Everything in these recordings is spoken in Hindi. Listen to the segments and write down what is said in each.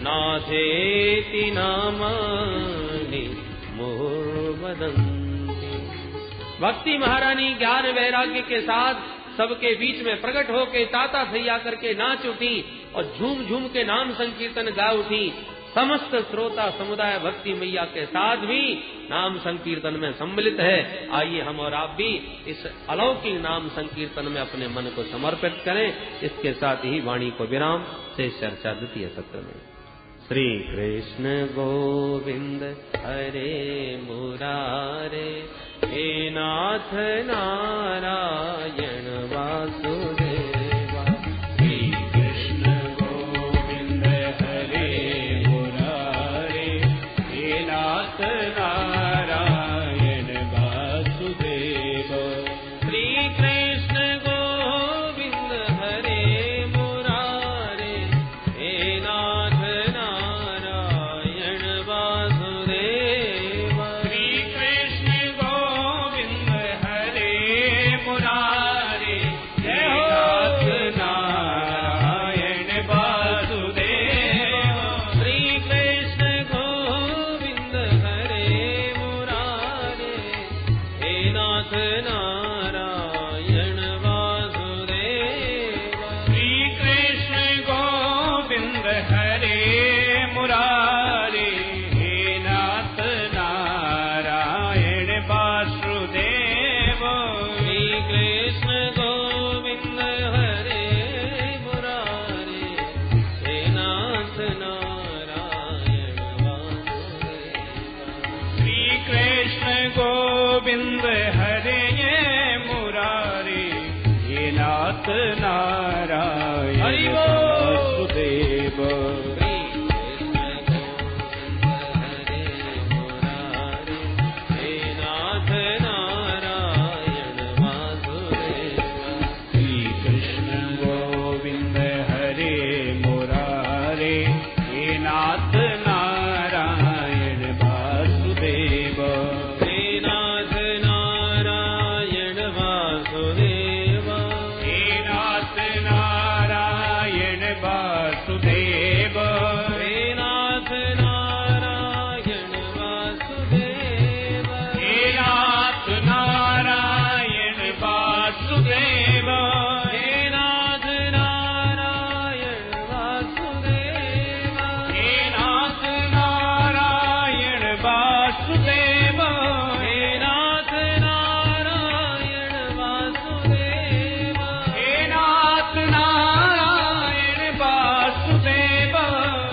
नाथेति नामानि मुहुर्वदन्ति। भक्ति महारानी ज्ञान वैराग्य के साथ सबके बीच में प्रकट होके ताता थैया करके नाच उठी और झूम झूम के नाम संकीर्तन गा उठी। समस्त श्रोता समुदाय भक्ति मैया के साथ भी नाम संकीर्तन में सम्मिलित है। आइए हम और आप भी इस अलौकिक नाम संकीर्तन में अपने मन को समर्पित करें। इसके साथ ही वाणी को विराम से चर्चा द्वितीय सत्र में। श्री कृष्ण गोविंद हरे मुरारे, हे नाथ नारायण वासुदेवा। श्री कृष्ण गोविंद हरे मुरारे, हे नाथ नारायण वासुदेवा। श्री कृष्ण गोविंद हरे मुरारे, हे नाथ नारायण वासुदेवा। श्री कृष्ण गोविंद हरे मुरारे, हे नाथ नारायण वासुदेवा। श्री कृष्ण गोविंद हरे मुरारे, हे नाथ नारायण वासुदेवा। श्री कृष्ण गोविंद हरे मुरारे, हे नाथ नारायण वासुदेवा। श्री कृष्ण गोविंद हरे मुरारे, हे नाथ नारायण वासुदेवा। श्री कृष्ण गोविंद हरे मुरारे, हे नाथ नारायण हरि बोल। वासुदेवा। श्री कृष्ण गोविंद हरे मुरारे, हे नाथ नारायण वासुदेवा। श्री कृष्ण गोविंद हरे मुरारे, हे नाथ नारायण वासुदेवा। हे नाथ नारायण वासुदेवा। हे नाथ नारायण वासुदेवा। हे नाथ नारायण वासुदेवा। हे नाथ नारायण वासुदेवा। हे नाथ नारायण वासुदेवा। हे नाथ नारायण वासुदेवा। हे नाथ नारायण वासुदेवा। हे नाथ नारायण वासुदेवा।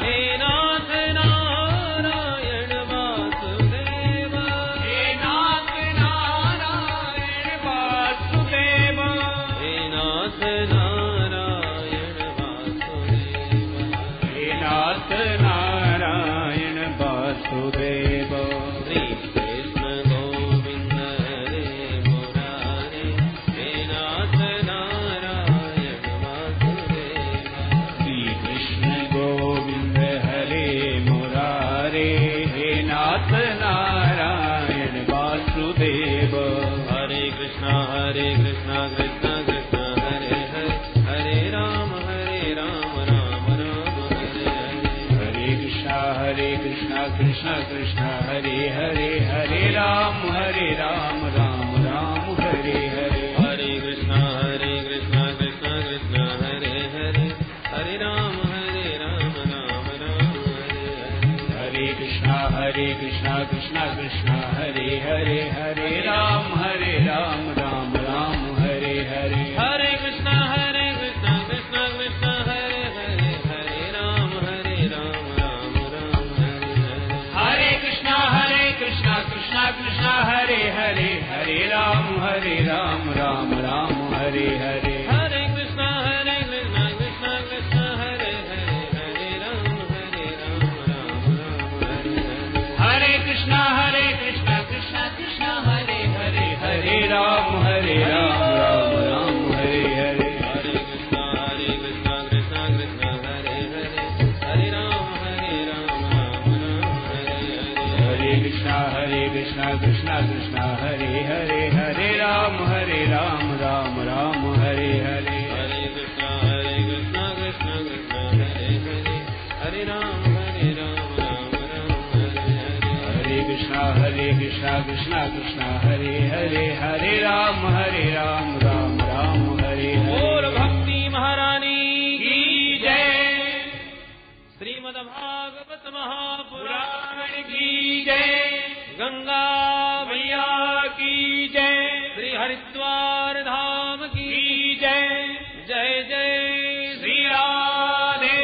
हे नाथ नारायण वासुदेवा। हे नाथ नारायण वासुदेवा। हे नाथ नारायण वासुदेवा। हे नाथ नारायण वासुदेवा। श्री कृष्ण गोविंद हरे मुरारे, हे नाथ नारायण वासुदेवा। श्री कृष्ण गोविंद हरे मुरारे, हे नाथ नारायण वासुदेवा। हरे कृष्णा कृष्णा कृष्णा हरे हरे, हरे राम राम राम हरे हरे। हरे कृष्णा कृष्णा कृष्णा हरे हरे, हरे राम राम राम हरे हरे। हरे कृष्णा कृष्णा कृष्णा हरे हरे, हरे राम राम राम हरे हरे। हरे कृष्णा कृष्णा कृष्णा हरे हरे, हरे राम राम राम हरे हरे। हरे कृष्णा कृष्णा कृष्णा हरे हरे, हरे राम राम राम हरे हरे। हरे कृष्णा कृष्णा कृष्णा हरे हरे, हरे राम राम राम हरे हरे। हरे कृष्णा कृष्णा कृष्णा हरे हरे, हरे राम राम राम हरे हरे। हरे कृष्णा कृष्णा कृष्णा हरे हरे, हरे राम राम राम हरे हरे। हरे कृष्णा कृष्णा कृष्णा हरे हरे, हरे राम राम हरे हरे। हरे कृष्णा कृष्णा कृष्णा हरे हरे, हरे राम राम राम हरे हरे। हरे कृष्णा कृष्णा कृष्णा हरे हरे, हरे राम कृष्णा कृष्णा हरे हरे हरे राम राम राम हरे हरे। बोल भक्ति महारानी की जय। श्रीमद्भागवत महापुराण की जय। गंगा मैया की जय। श्री हरिद्वार धाम की जय। जय जय श्री राधे।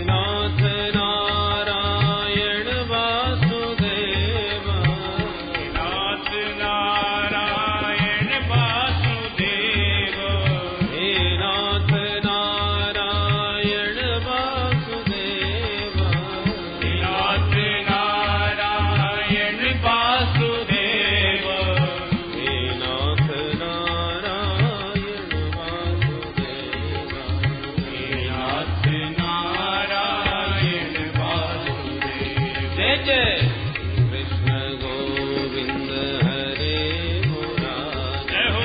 नाथ नारायण वासुदेव नाथ नारायण वासुदेव। हे नाथ नारायण वासुदेव नाथ नारायण वासुदेव। हे नाथ नारायण वासुदेव नाथ नारायण वासुदेव। जय जय कृष्ण गोविंद हरे मुरारी। जय हो।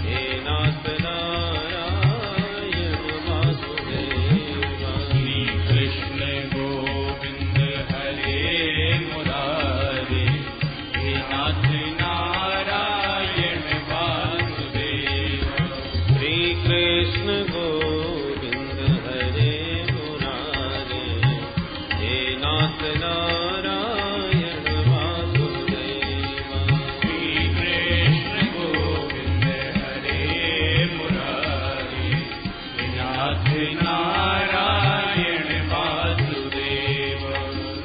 हे नाथ नारायण वासुदेव श्री कृष्ण गोविंद हरे मुरारी। हे नाथ नारायण वासुदेव। श्री कृष्ण गोविंद हरे मुरारी। हे नाथ नारायण वासुदेव श्री कृष्ण गोविंद हरे मुरारी। हे नाथ नारायण वासुदेव।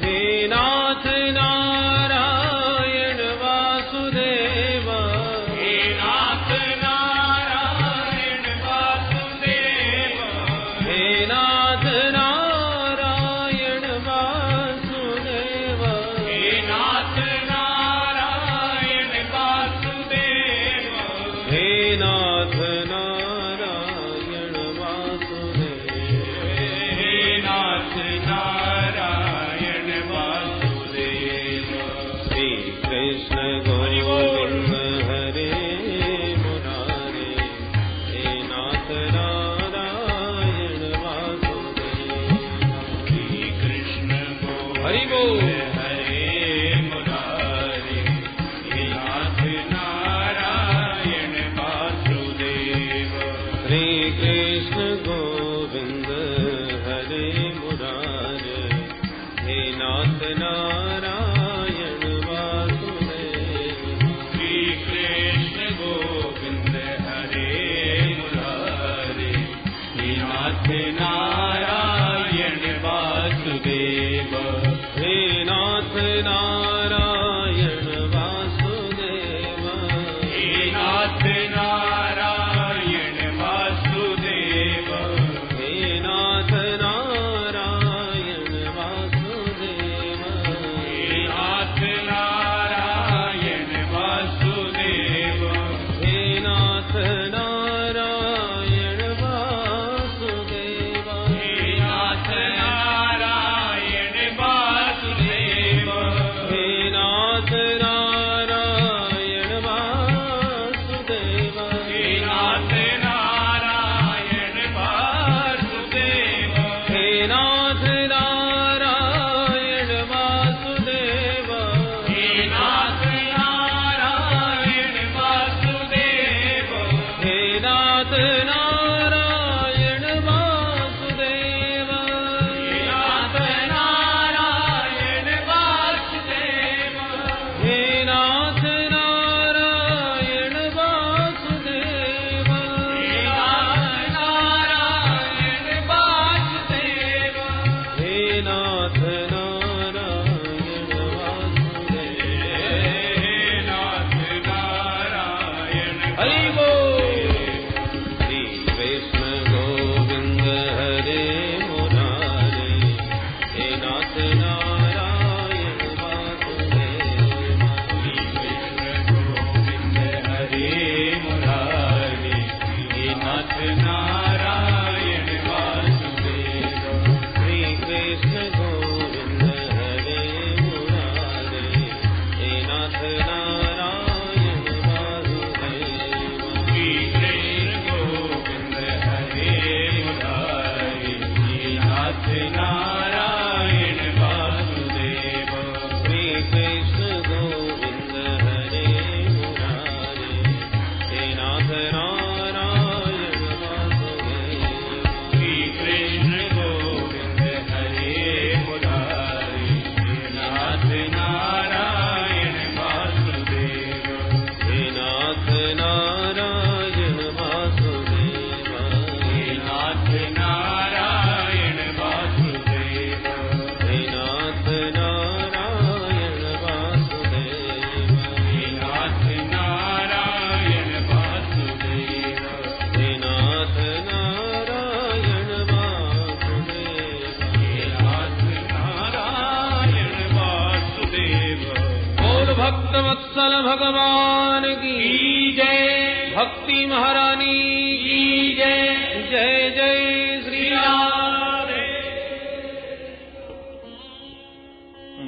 हे नाथ नारायण वासुदेव हे नाथ नारायण वासुदेव। हे नाथ नारायण वासुदेव हे नाथ नारायण वासुदेव। हे नाथ नारायण वासुदेव हे नाथ नारायण वासुदेव। श्री कृष्ण गोविंद हरे मुरारी। हे नाथ नारायण वासुदेव श्री कृष्ण हरि गोविंद बोल। हरे मुरारी। हे नाथ नारायण वासुदेव। श्री कृष्ण गोविंद हरे मुरारी। हे नाथ नारायण वासुदेव श्री कृष्ण गोविंद हरे मुरारी। हे नाथ नारायण वासुदेव। हे नाथ नारायण वासुदेव हे नाथ नारायण वासुदेव। हे नाथ नारायण वासुदेव हे नाथ नारायण वासुदेव। हे नाथ नारायण वासुदेव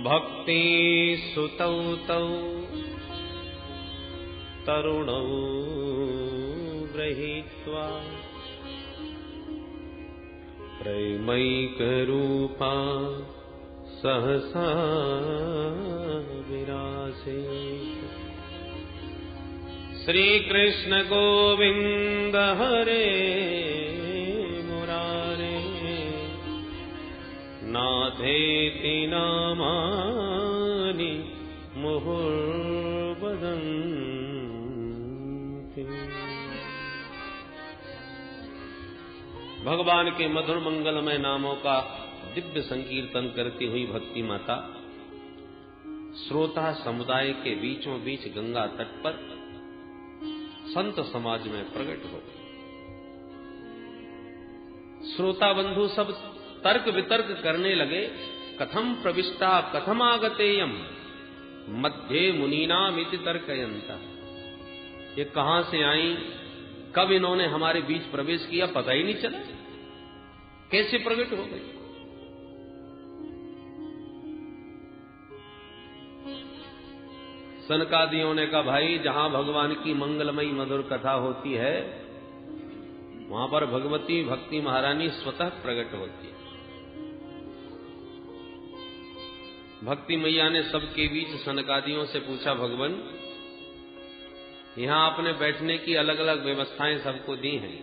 भक्ति सुतौ तौ तरुणौ गृहीत्वा प्रेमैकरूपा सहसा विरासे। श्री कृष्ण गोविंद हरे मुरारे नाथेति नामानि मुहुर्वदन्ति। भगवान के मधुर मंगलमय नामों का दिव्य संकीर्तन करती हुई भक्ति माता श्रोता समुदाय के बीचों बीच गंगा तट पर संत समाज में प्रकट हो गई। श्रोता बंधु सब तर्क वितर्क करने लगे। कथम प्रविष्टा कथम आगतेयम मध्ये मुनीनामिति तर्कयन्ता। ये कहां से आई, कब इन्होंने हमारे बीच प्रवेश किया, पता ही नहीं चला, कैसे प्रकट हो गई। सनकादियों ने कहा, भाई जहां भगवान की मंगलमयी मधुर कथा होती है वहां पर भगवती भक्ति महारानी स्वतः प्रकट होती है। भक्ति मैया ने सबके बीच सनकादियों से पूछा, भगवान यहां आपने बैठने की अलग अलग व्यवस्थाएं सबको दी हैं,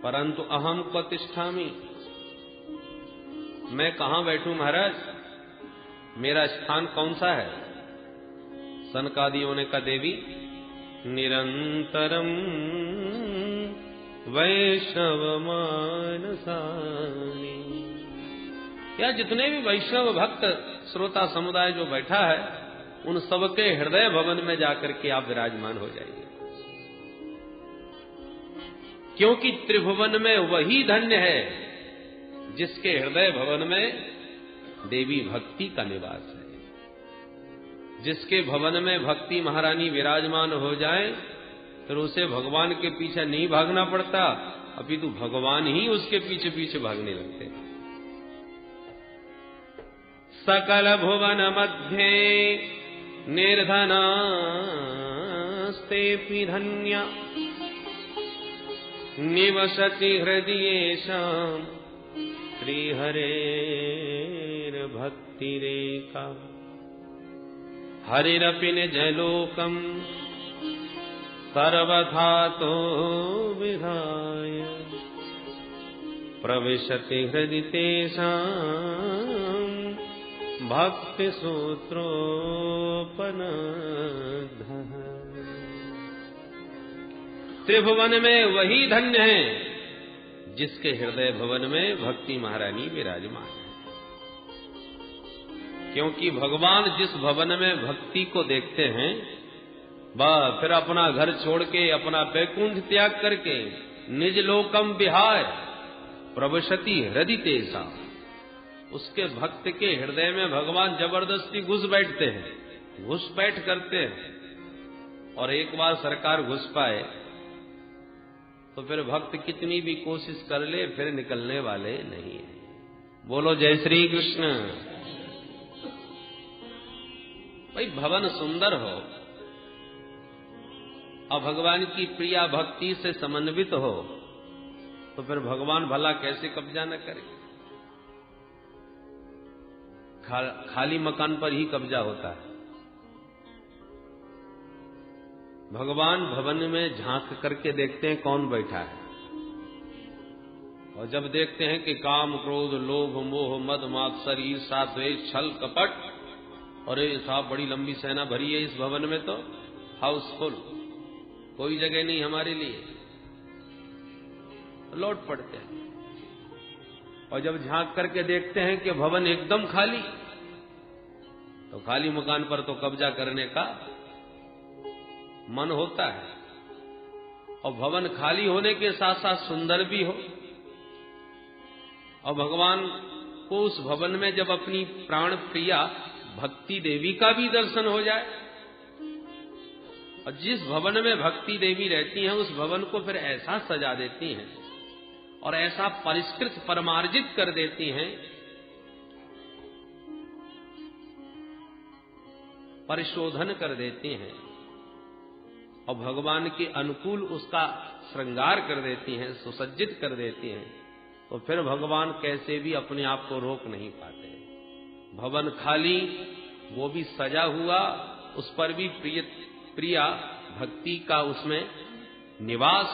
परंतु अहम क्व तिष्ठामि, मैं कहां बैठूं महाराज, मेरा स्थान कौन सा है। सनकादियों ने कहा, देवी निरंतरम वैष्णव मानसानि। या जितने भी वैष्णव भक्त श्रोता समुदाय जो बैठा है उन सबके हृदय भवन में जाकर के आप विराजमान हो जाइए, क्योंकि त्रिभुवन में वही धन्य है जिसके हृदय भवन में देवी भक्ति का निवास है। जिसके भवन में भक्ति महारानी विराजमान हो जाए तो उसे भगवान के पीछे नहीं भागना पड़ता, अपितु भगवान ही उसके पीछे पीछे भागने लगते। सकल भुवन मध्ये निर्धनास्तेऽपि धन्या निवसति हृदयेषां श्रीहरेर्भक्तिरेका। हरिरपि निजलोकम् सर्वथा तो विधाय प्रविशति हृदि तेषाम् भक्ति सूत्रोपनद्धः। त्रिभुवन में वही धन्य है जिसके हृदय भवन में भक्ति महारानी विराजमान है, क्योंकि भगवान जिस भवन में भक्ति को देखते हैं बस फिर अपना घर छोड़ के अपना बैकुंठ त्याग करके निज लोकम विहाय प्रविशति हृदि तेषां, उसके भक्त के हृदय में भगवान जबरदस्ती घुस बैठते हैं, घुसपैठ करते हैं। और एक बार सरकार घुस पाए तो फिर भक्त कितनी भी कोशिश कर ले फिर निकलने वाले नहीं है। बोलो जय श्री कृष्ण। भाई भवन सुंदर हो और भगवान की प्रिया भक्ति से समन्वित हो तो फिर भगवान भला कैसे कब्जा न करे। खाली मकान पर ही कब्जा होता है। भगवान भवन में झांक करके देखते हैं कौन बैठा है, और जब देखते हैं कि काम क्रोध लोभ मोह मद मात्सर ईर्ष्या द्वेष छल कपट और ये साहब बड़ी लंबी सेना भरी है इस भवन में, तो हाउसफुल, कोई जगह नहीं हमारे लिए, लौट पड़ते हैं। और जब झांक करके देखते हैं कि भवन एकदम खाली, तो खाली मकान पर तो कब्जा करने का मन होता है। और भवन खाली होने के साथ साथ सुंदर भी हो, और भगवान को उस भवन में जब अपनी प्राण प्रिया भक्ति देवी का भी दर्शन हो जाए, और जिस भवन में भक्ति देवी रहती हैं उस भवन को फिर ऐसा सजा देती हैं और ऐसा परिष्कृत परमार्जित कर देती हैं परिशोधन कर देते हैं और भगवान के अनुकूल उसका श्रृंगार कर देती हैं, सुसज्जित कर देती हैं, तो फिर भगवान कैसे भी अपने आप को रोक नहीं पाते। भवन खाली, वो भी सजा हुआ, उस पर भी प्रिया भक्ति का उसमें निवास,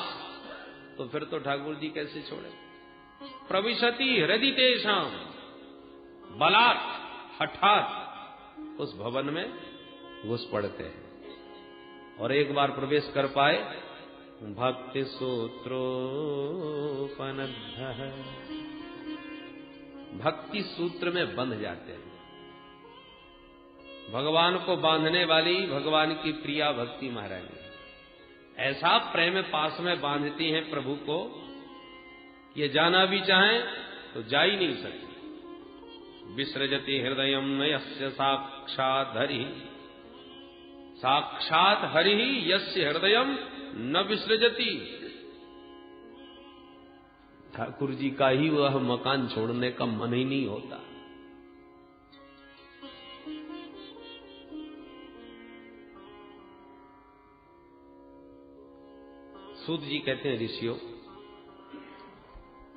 तो फिर तो ठाकुर जी कैसे छोड़े। प्रविशति हृदय तेषाम, बलात् हठात उस भवन में घुस पड़ते हैं और एक बार प्रवेश कर पाए, भक्ति सूत्रोपनद्ध, भक्ति सूत्र में बंध जाते हैं। भगवान को बांधने वाली भगवान की प्रिया भक्ति महारानी ऐसा प्रेम पास में बांधती हैं प्रभु को, ये जाना भी चाहें तो जा ही नहीं सकते। विसृजति हृदयम यस्य साक्षात् हरि, साक्षात् हरि यस्य हृदयम न विसृजति। ठाकुर जी का ही वह मकान छोड़ने का मन ही नहीं होता। सूत जी कहते हैं, ऋषियों,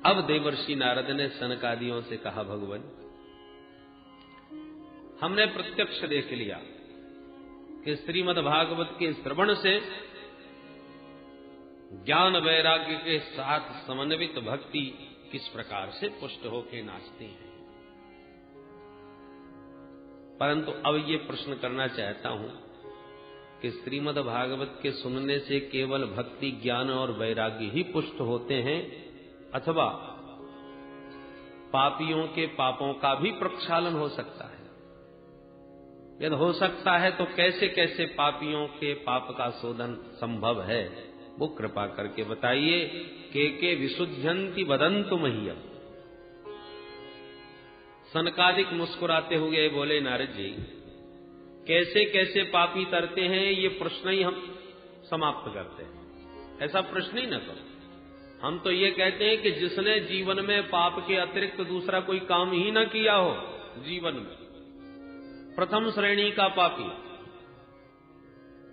अब देवर्षि नारद ने सनकादियों से कहा, भगवान हमने प्रत्यक्ष देख लिया कि श्रीमद् भागवत के श्रवण से ज्ञान वैराग्य के साथ समन्वित भक्ति किस प्रकार से पुष्ट होकर नाचती है। परंतु अब ये प्रश्न करना चाहता हूं कि श्रीमद् भागवत के सुनने से केवल भक्ति, ज्ञान और वैराग्य ही पुष्ट होते हैं अथवा पापियों के पापों का भी प्रक्षालन हो सकता है? यदि हो सकता है तो कैसे कैसे पापियों के पाप का शोधन संभव है, वो कृपा करके बताइए। के विशुद्धयन्ति वदन्तु मह्यम्। सनकादिक मुस्कुराते हुए बोले, नारद जी कैसे कैसे पापी तरते हैं, ये प्रश्न ही हम समाप्त करते हैं। ऐसा प्रश्न ही न करो। हम तो ये कहते हैं कि जिसने जीवन में पाप के अतिरिक्त दूसरा कोई काम ही न किया हो, जीवन में प्रथम श्रेणी का पापी,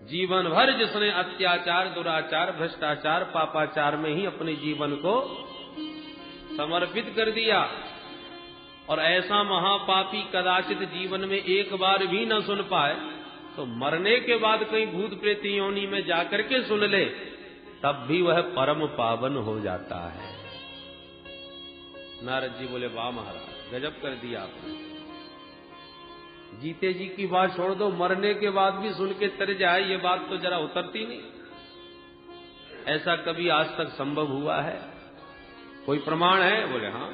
जीवन भर जिसने अत्याचार, दुराचार, भ्रष्टाचार, पापाचार में ही अपने जीवन को समर्पित कर दिया, और ऐसा महापापी कदाचित जीवन में एक बार भी न सुन पाए, तो मरने के बाद कहीं भूत प्रेत योनि में जाकर के सुन ले, तब भी वह परम पावन हो जाता है। नारद जी बोले, वाह महाराज, गजब कर दिया आपने। जीते जी की बात छोड़ दो, मरने के बाद भी सुन के तर जाए, ये बात तो जरा उतरती नहीं। ऐसा कभी आज तक संभव हुआ है? कोई प्रमाण है? बोले हाँ,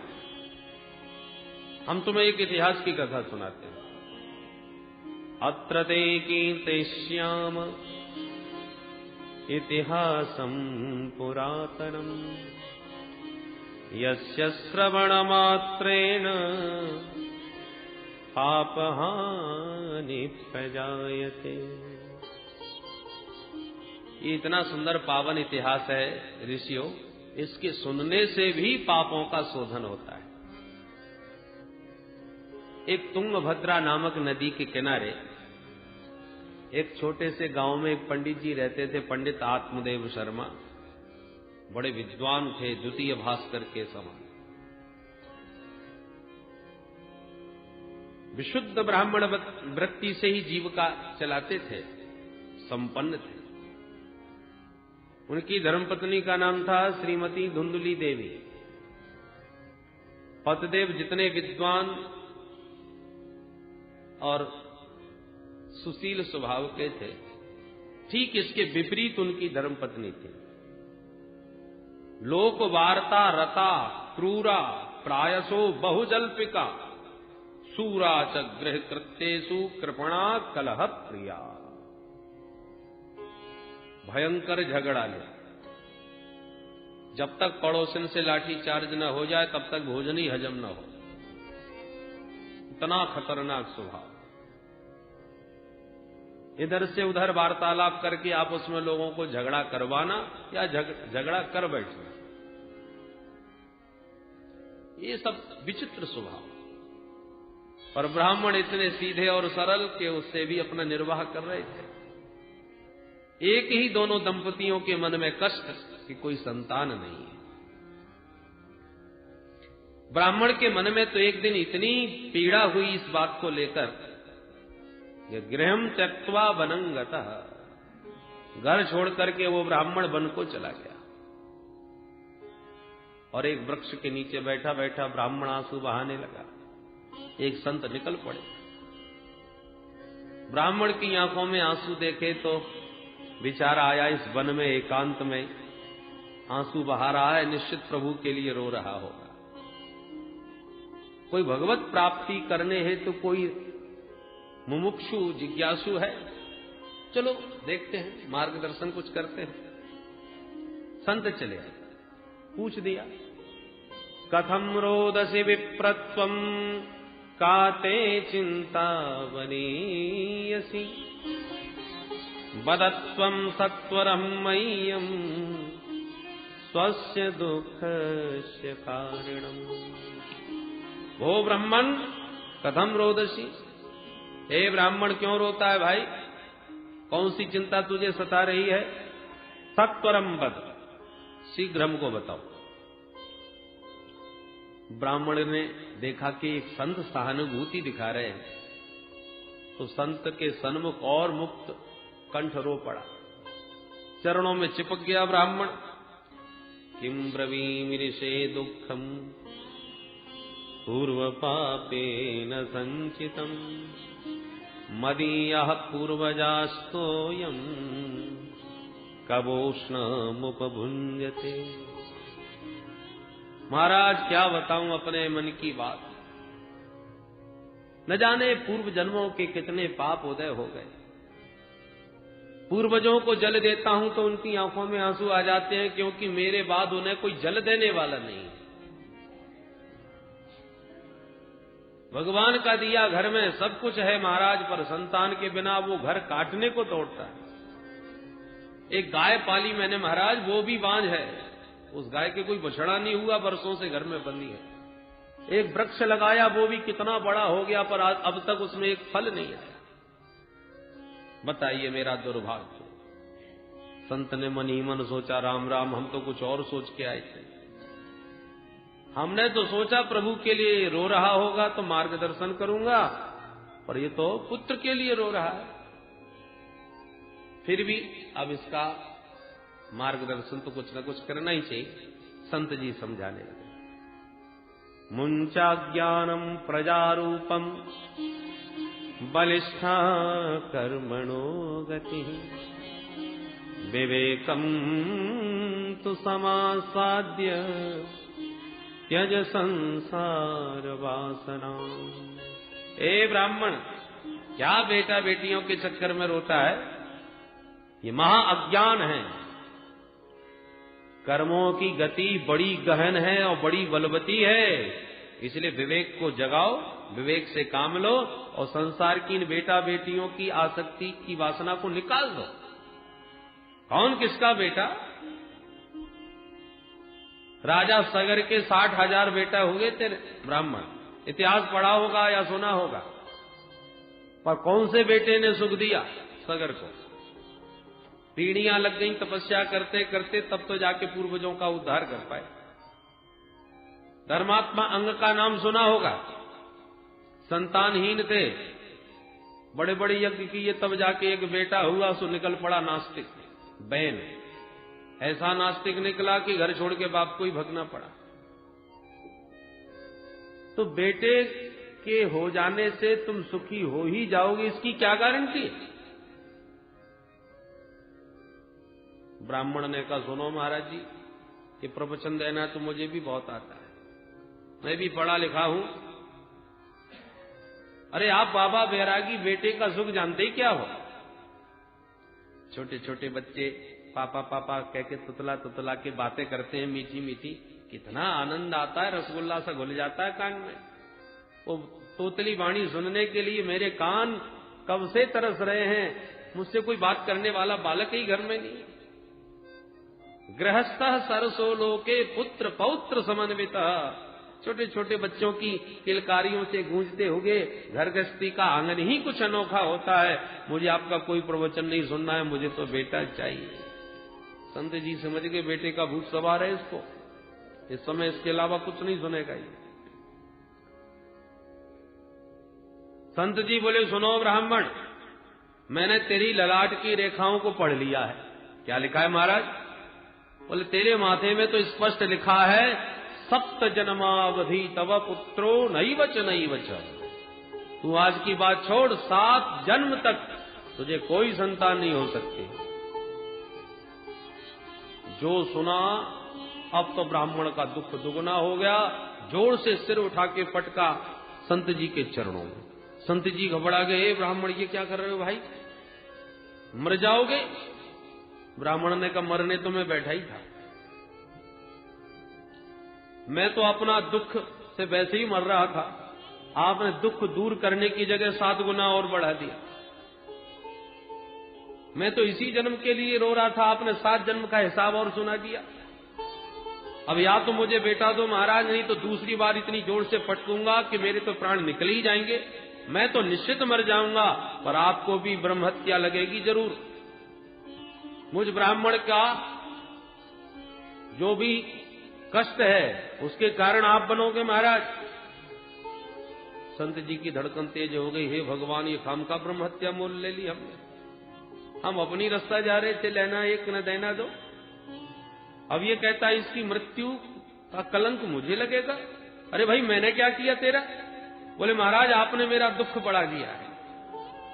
हम तुम्हें एक इतिहास की कथा सुनाते हैं। अत्र ते कीर्तिष्याम इतिहासं पुरातनम्, यस्य श्रवणमात्रेण पापहानि प्रजायते। ये इतना सुंदर पावन इतिहास है ऋषियों, इसके सुनने से भी पापों का शोधन होता है। एक तुंगभद्रा नामक नदी के किनारे एक छोटे से गांव में एक पंडित जी रहते थे, पंडित आत्मदेव शर्मा। बड़े विद्वान थे, द्वितीय भास्कर के समान। विशुद्ध ब्राह्मण वृत्ति से ही जीविका चलाते थे, संपन्न थे। उनकी धर्मपत्नी का नाम था श्रीमती धुंधुली देवी। पतिदेव जितने विद्वान और सुशील स्वभाव के थे, ठीक इसके विपरीत उनकी धर्मपत्नी थी। लोक वार्ता रता क्रूरा प्रायसो बहुजल्पिका, सूरा च गृह कृत्येषु कृपणा कलह प्रिया। भयंकर झगड़ा ले, जब तक पड़ोसन से लाठी चार्ज न हो जाए तब तक भोजन ही हजम न हो। इतना खतरनाक स्वभाव। इधर से उधर वार्तालाप करके आपस में लोगों को झगड़ा करवाना या झगड़ा कर बैठना, ये सब विचित्र स्वभाव। पर ब्राह्मण इतने सीधे और सरल कि उससे भी अपना निर्वाह कर रहे थे। एक ही दोनों दंपतियों के मन में कष्ट कि कोई संतान नहीं है। ब्राह्मण के मन में तो एक दिन इतनी पीड़ा हुई इस बात को लेकर, ये गृहम त्यक्त्वा वनं गतः, घर छोड़ करके वो ब्राह्मण वन को चला गया और एक वृक्ष के नीचे बैठा बैठा ब्राह्मण आंसू बहाने लगा। एक संत निकल पड़े, ब्राह्मण की आंखों में आंसू देखे तो विचार आया इस वन में एकांत में आंसू बहा रहा है, निश्चित प्रभु के लिए रो रहा होगा। कोई भगवत प्राप्ति करने है तो कोई मुमुक्षु जिज्ञासु है, चलो देखते हैं, मार्गदर्शन कुछ करते हैं। संत चले आए, पूछ दिया, कथम रोदसी विप्रत्वम काते चिंता वनीयसी बदत्वम सत्वरम मह्यम स्वस्य दुःखस्य कारणम। वो ब्राह्मण कथम रोदसी, हे ब्राह्मण क्यों रोता है भाई, कौन सी चिंता तुझे सता रही है? सत्वरम बद, शीघ्र हमको बताओ। ब्राह्मण ने देखा कि एक संत सहानुभूति दिखा रहे हैं, तो संत के सन्मुख और मुक्त कंठ रो पड़ा, चरणों में चिपक गया ब्राह्मण। किम ब्रवीमि ऋषे दुःखम पूर्व पापेन संचितम मदीयः पूर्वजास्तोयम् कबोष्णमुपभुञ्जते। महाराज क्या बताऊं अपने मन की बात, न जाने पूर्व जन्मों के कितने पाप उदय हो गए। पूर्वजों को जल देता हूं तो उनकी आंखों में आंसू आ जाते हैं, क्योंकि मेरे बाद उन्हें कोई जल देने वाला नहीं। भगवान का दिया घर में सब कुछ है महाराज, पर संतान के बिना वो घर काटने को तोड़ता है। एक गाय पाली मैंने महाराज, वो भी बांझ है, उस गाय के कोई बछड़ा नहीं हुआ, बरसों से घर में बंधी है। एक वृक्ष लगाया, वो भी कितना बड़ा हो गया, पर अब तक उसमें एक फल नहीं आया। बताइए मेरा दुर्भाग्य। संत ने मन ही मन सोचा, राम राम, हम तो कुछ और सोच के आए थे। हमने तो सोचा प्रभु के लिए रो रहा होगा तो मार्गदर्शन करूंगा, पर ये तो पुत्र के लिए रो रहा है। फिर भी अब इसका मार्गदर्शन तो कुछ न कुछ करना ही चाहिए। संत जी समझाने लगे, मुंचा ज्ञानम प्रजारूपम बलिष्ठा कर्मणो गति विवेकम तु समासाद्य त्यज संसार वासना। ए ब्राह्मण, क्या बेटा बेटियों के चक्कर में रोता है? ये महा अज्ञान है। कर्मों की गति बड़ी गहन है और बड़ी बलवती है, इसलिए विवेक को जगाओ, विवेक से काम लो और संसार की इन बेटा बेटियों की आसक्ति की वासना को निकाल दो। कौन किसका बेटा? राजा सगर के 60,000 बेटा हुए थे ब्राह्मण, इतिहास पढ़ा होगा या सुना होगा, पर कौन से बेटे ने सुख दिया सगर को? पीढ़ियां लग गई तपस्या करते करते, तब तो जाके पूर्वजों का उद्धार कर पाए। धर्मात्मा अंग का नाम सुना होगा, संतानहीन थे, बड़े बड़े यज्ञ किए, तब जाके एक बेटा हुआ, सो निकल पड़ा नास्तिक बैन। ऐसा नास्तिक निकला कि घर छोड़ के बाप को ही भगना पड़ा। तो बेटे के हो जाने से तुम सुखी हो ही जाओगे, इसकी क्या गारंटी है? ब्राह्मण ने कहा, सुनो महाराज जी, ये प्रवचन देना तो मुझे भी बहुत आता है, मैं भी पढ़ा लिखा हूं। अरे आप बाबा बैरागी बेटे का सुख जानते ही क्या हो? छोटे छोटे बच्चे पापा पापा कह के तुतला तुतला के बातें करते हैं मीठी मीठी, कितना आनंद आता है, रसगुल्ला सा घुल जाता है कान में। वो तोतली वाणी सुनने के लिए मेरे कान कब से तरस रहे हैं। मुझसे कोई बात करने वाला बालक ही घर में नहीं। गृहस्थ सरसो लोके पुत्र पौत्र समन्वित छोटे छोटे बच्चों की किलकारियों से गूंजते हुए घर गृहस्थी का आंगन ही कुछ अनोखा होता है। मुझे आपका कोई प्रवचन नहीं सुनना है, मुझे तो बेटा चाहिए। संत जी समझ गए बेटे का भूत सवार है इसको, इस समय इसके अलावा कुछ नहीं सुनेगा ये। संत जी बोले, सुनो ब्राह्मण, मैंने तेरी ललाट की रेखाओं को पढ़ लिया है। क्या लिखा है महाराज? बोले, तेरे माथे में तो स्पष्ट लिखा है, सप्त जन्मावधि तव पुत्रो नैवच नैवच। तू आज की बात छोड़, 7 जन्म तक तुझे कोई संतान नहीं हो सकती। जो सुना, अब तो ब्राह्मण का दुख दुगना हो गया। जोर से सिर उठा के पटका संत जी के चरणों में। संत जी घबरा गए, ब्राह्मण ये क्या कर रहे हो भाई, मर जाओगे? ब्राह्मण ने कहा, मरने तो मैं बैठा ही था, मैं तो अपना दुख से वैसे ही मर रहा था, आपने दुख दूर करने की जगह 7 गुना और बढ़ा दिया। मैं तो इसी जन्म के लिए रो रहा था, आपने 7 जन्म का हिसाब और सुना दिया। अब या तो मुझे बेटा दो महाराज, नहीं तो दूसरी बार इतनी जोर से पटकूंगा कि मेरे तो प्राण निकल ही जाएंगे, मैं तो निश्चित मर जाऊंगा, पर आपको भी ब्रह्म हत्या लगेगी जरूर। मुझ ब्राह्मण का जो भी कष्ट है उसके कारण आप बनोगे महाराज। संत जी की धड़कन तेज हो गई, हे भगवान, ये खाम का ब्रह्म हत्या मोल ले ली हमने। हम अपनी रास्ता जा रहे थे, लेना एक न देना दो। अब ये कहता है इसकी मृत्यु का कलंक मुझे लगेगा। अरे भाई, मैंने क्या किया तेरा? बोले, महाराज आपने मेरा दुख बढ़ा दिया है,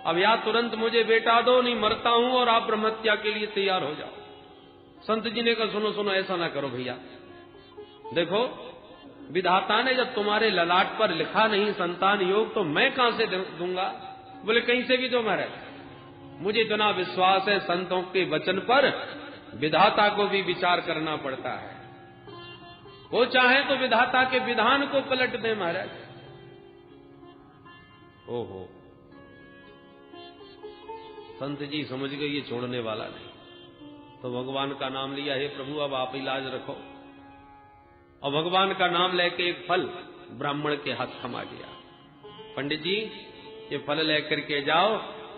अब या तुरंत मुझे बेटा दो, नहीं मरता हूं, और आप ब्रह्म हत्या के लिए तैयार हो जाओ। संत जी ने कहा, सुनो सुनो, ऐसा ना करो भैया, देखो विधाता ने जब तुम्हारे ललाट पर लिखा नहीं संतान योग, तो मैं कहां से दूंगा? बोले, कहीं से भी दो महाराज, मुझे इतना विश्वास है संतों के वचन पर, विधाता को भी विचार करना पड़ता है। वो चाहे तो विधाता के विधान को पलट दे महाराज। ओहो, संत जी समझ गए ये छोड़ने वाला नहीं, तो भगवान का नाम लिया, हे प्रभु अब आप इलाज रखो। और भगवान का नाम लेके एक फल ब्राह्मण के हाथ थमा दिया। पंडित जी, ये फल लेकर के जाओ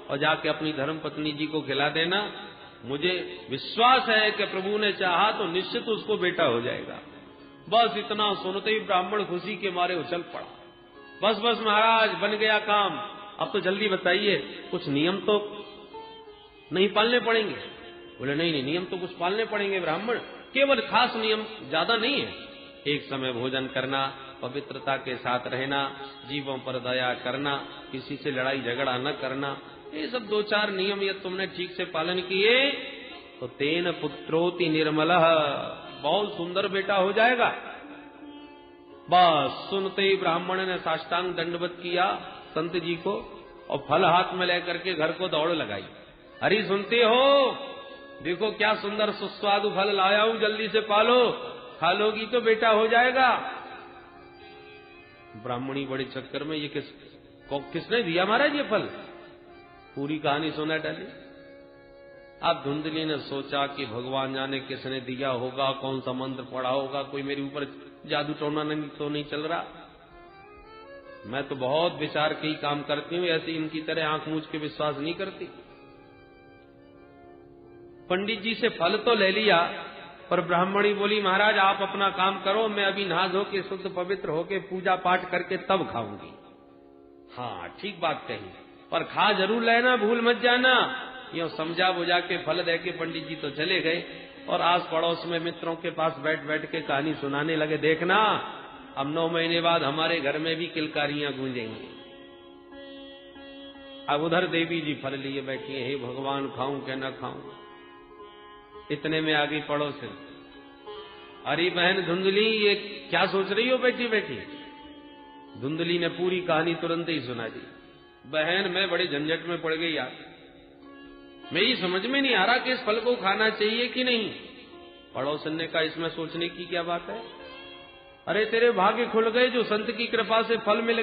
और जाके अपनी धर्म पत्नी जी को खिला देना, मुझे विश्वास है कि प्रभु ने चाहा तो निश्चित उसको बेटा हो जाएगा। बस इतना सुनते ही ब्राह्मण खुशी के मारे उछल पड़ा। बस बस महाराज, बन गया काम, अब तो जल्दी बताइए, कुछ नियम तो नहीं पालने पड़ेंगे? बोले, नहीं नहीं, नियम तो कुछ पालने पड़ेंगे ब्राह्मण, केवल खास नियम, ज्यादा नहीं है। एक समय भोजन करना, पवित्रता के साथ रहना, जीवों पर दया करना, किसी से लड़ाई झगड़ा न करना, ये सब 2-4 नियम ये तुमने ठीक से पालन किए तो तेन पुत्रोति निर्मलः, बहुत सुंदर बेटा हो जाएगा। बस सुनते ही ब्राह्मण ने साष्टांग दंडवत किया संत जी को और फल हाथ में लेकर के घर को दौड़ लगाई। अरे सुनते हो, देखो क्या सुंदर सुस्वादु फल लाया हूं, जल्दी से पालो, खा लोगी तो बेटा हो जाएगा। ब्राह्मणी बड़े चक्कर में, ये किसने दिया महाराज ये फल? पूरी कहानी सुना डाली। अब धुंधली ने सोचा कि भगवान जाने किसने दिया होगा, कौन सा मंत्र पढ़ा होगा, कोई मेरे ऊपर जादू टोना तो नहीं चल रहा। मैं तो बहुत विचार के ही काम करती हूं, ऐसे इनकी तरह आंख मूंझ के विश्वास नहीं करती। पंडित जी से फल तो ले लिया, पर ब्राह्मणी बोली, महाराज आप अपना काम करो, मैं अभी नहा धो के शुद्ध पवित्र होके पूजा पाठ करके तब खाऊंगी। हाँ ठीक बात कही, पर खा जरूर लेना, भूल मत जाना। यूं समझा बुझा के फल दे के पंडित जी तो चले गए और आस पड़ोस में मित्रों के पास बैठ बैठ के कहानी सुनाने लगे। देखना, अब 9 महीने बाद हमारे घर में भी किलकारियां गूंजेंगी। अब उधर देवी जी फल लिए बैठी है, हे भगवान खाऊं क्या न खाऊं। इतने में आ गई पड़ोस। अरे बहन धुंधली, ये क्या सोच रही हो बैठी बैठी? धुंधली ने पूरी कहानी तुरंत ही सुना दी। बहन मैं बड़े झंझट में पड़ गई यार, मेरी समझ में नहीं आ रहा कि इस फल को खाना चाहिए कि नहीं। पड़ोसन ने कहा, इसमें सोचने की क्या बात है? अरे तेरे भाग्य खुल गए, जो संत की कृपा से फल मिल